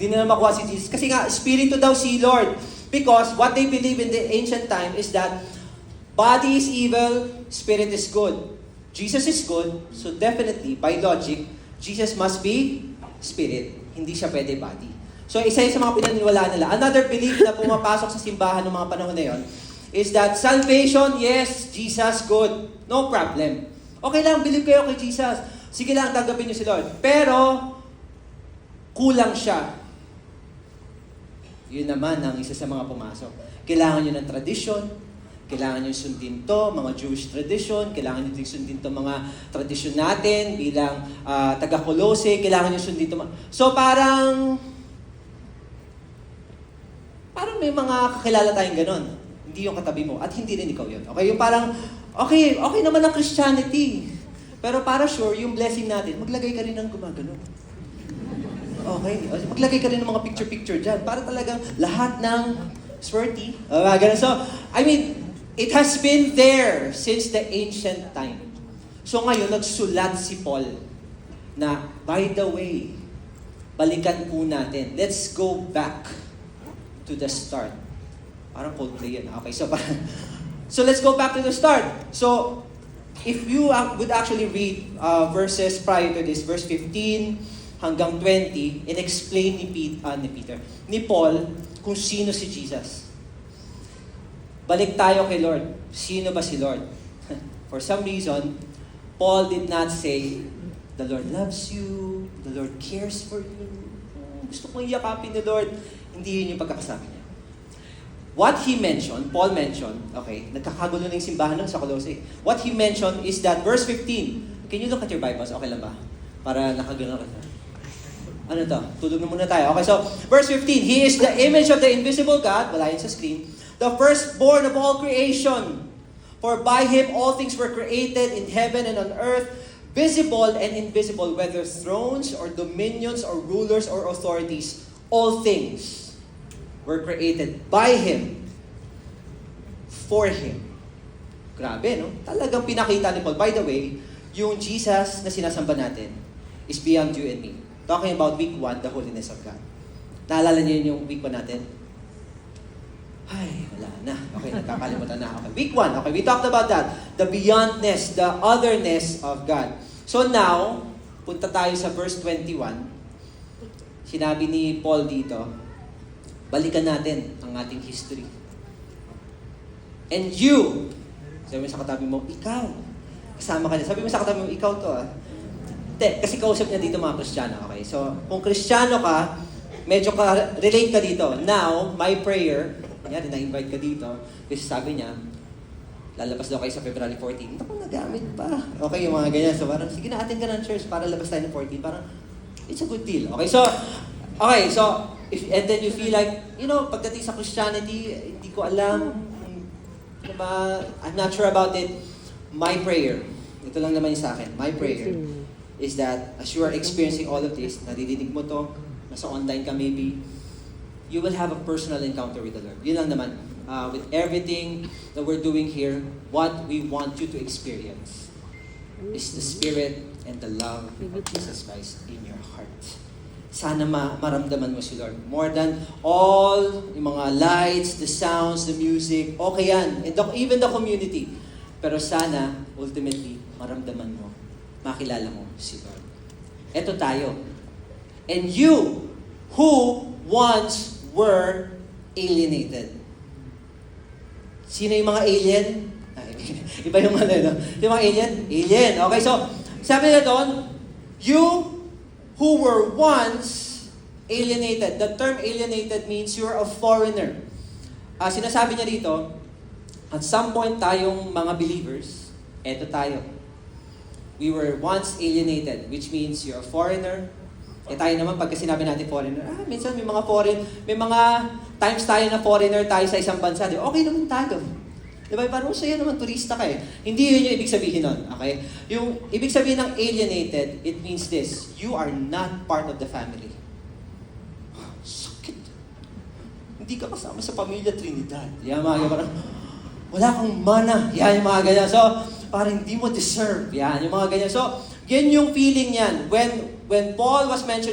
Hindi nila makuha si Jesus. Kasi nga, Espiritu daw si Lord. Because what they believe in the ancient time is that body is evil, spirit is good. Jesus is good, so definitely, by logic, Jesus must be spirit. Hindi siya pwede body. So isa yun sa mga pinaniniwalaan nila. Another belief na pumapasok sa simbahan ng mga panahon na yon is that salvation, yes, Jesus, good. No problem. Okay lang, believe kayo kay Jesus. Sige lang, tanggapin niyo si Lord. Pero, kulang siya. Yun naman ang isa sa mga pumasok. Kailangan nyo ng tradisyon, kailangan nyo sundin to, mga Jewish tradition, kailangan nyo sundin to mga tradisyon natin bilang taga-Colose, kailangan nyo sundin to. So parang may mga kakilala tayong ganon. Hindi yung katabi mo at hindi rin ikaw yun. Okay, yung parang, okay naman ang Christianity. Pero para sure, yung blessing natin, maglagay ka rin ng gumaganon. Okay, maglagay ka rin ng mga picture-picture dyan para talagang lahat ng swerte. So, I mean, it has been there since the ancient time. So ngayon, nagsulat si Paul na, by the way, balikan po natin. Let's go back to the start. Parang Coldplay yan. Okay, so let's go back to the start. So, if you would actually read verses prior to this, verse 15 hanggang 20, in-explain ni Paul, kung sino si Jesus. Balik tayo kay Lord. Sino ba si Lord? For some reason, Paul did not say, the Lord loves you, the Lord cares for you, gusto kong yakapin ni Lord. Hindi yun yung pagkakasabi niya. What he mentioned, Paul mentioned, okay, nagkakagulo na yung simbahan nun sa Colossae. What he mentioned is that, verse 15, can you look at your Bibles? Okay lang ba? Para nakagano ka. Ano to? Tulog na muna tayo. Okay, so, verse 15, He is the image of the invisible God, wala yun sa screen, the firstborn of all creation. For by Him all things were created in heaven and on earth, visible and invisible, whether thrones or dominions or rulers or authorities, all things were created by Him, for Him. Grabe, no? Talagang pinakita ni Paul. By the way, yung Jesus na sinasamba natin is beyond you and me. Talking about week 1, the holiness of God. Naalala niyo yung week 1 natin? Ay, wala na. Okay, nagkakalimutan na. Okay, week 1. Okay, we talked about that. The beyondness, the otherness of God. So now, punta tayo sa verse 21. Sinabi ni Paul dito, balikan natin ang ating history. And you, sabi mo sa katabi mo, ikaw. Kasama ka niya. Sabi mo sa katabi mo, ikaw to kasi kausap niya dito mga Kristiyano. Okay? So, kung Kristiyano ka, medyo relate ka dito. Now, my prayer, kanyari, na-invite ka dito, kasi sabi niya, lalabas daw kayo sa February 14. Ito kung nagamit pa. Okay, yung mga ganyan. So, parang, sige na, atin ka ng church para labas tayo ng 14. Parang, it's a good deal. Okay, so, and then you feel like, pagdating sa Christianity, hindi ko alam, I'm not sure about it. My prayer, ito lang naman yung sa akin, my prayer is that as you are experiencing all of this, nadidinig mo to, nasa online ka maybe, you will have a personal encounter with the Lord. Yun lang naman. With everything that we're doing here, what we want you to experience is the Spirit and the love of Jesus Christ in your heart. Sana maramdaman mo si Lord. More than all yung mga lights, the sounds, the music, okay yan. And even the community. Pero sana, ultimately, maramdaman mo, makilala mo si Lord. Eto tayo. And you, who once were alienated. Sino yung mga alien? Iba yung ano, no? Yung mga alien? Alien. Okay, so, sabi na doon, you who were once alienated. The term alienated means you're a foreigner. Sinasabi niya dito, at some point tayong mga believers, eto tayo. We were once alienated, which means you're a foreigner. Tayo naman, pagka sinabi natin foreigner, minsan may mga times tayo na foreigner tayo sa isang bansa, di, okay naman tayo. Diba? Parang sa'yo naman, turista ka eh. Hindi yun yung ibig sabihin nun, okay? Yung ibig sabihin ng alienated, it means this, you are not part of the family. Sakit. Hindi ka kasama sa pamilya Trinidad. Yan mga parang, wala kang mana. Yan yung mga ganyan. So, parang hindi mo deserve. Yan yung mga ganyan. So, yan yung feeling yan. When Paul was mentioned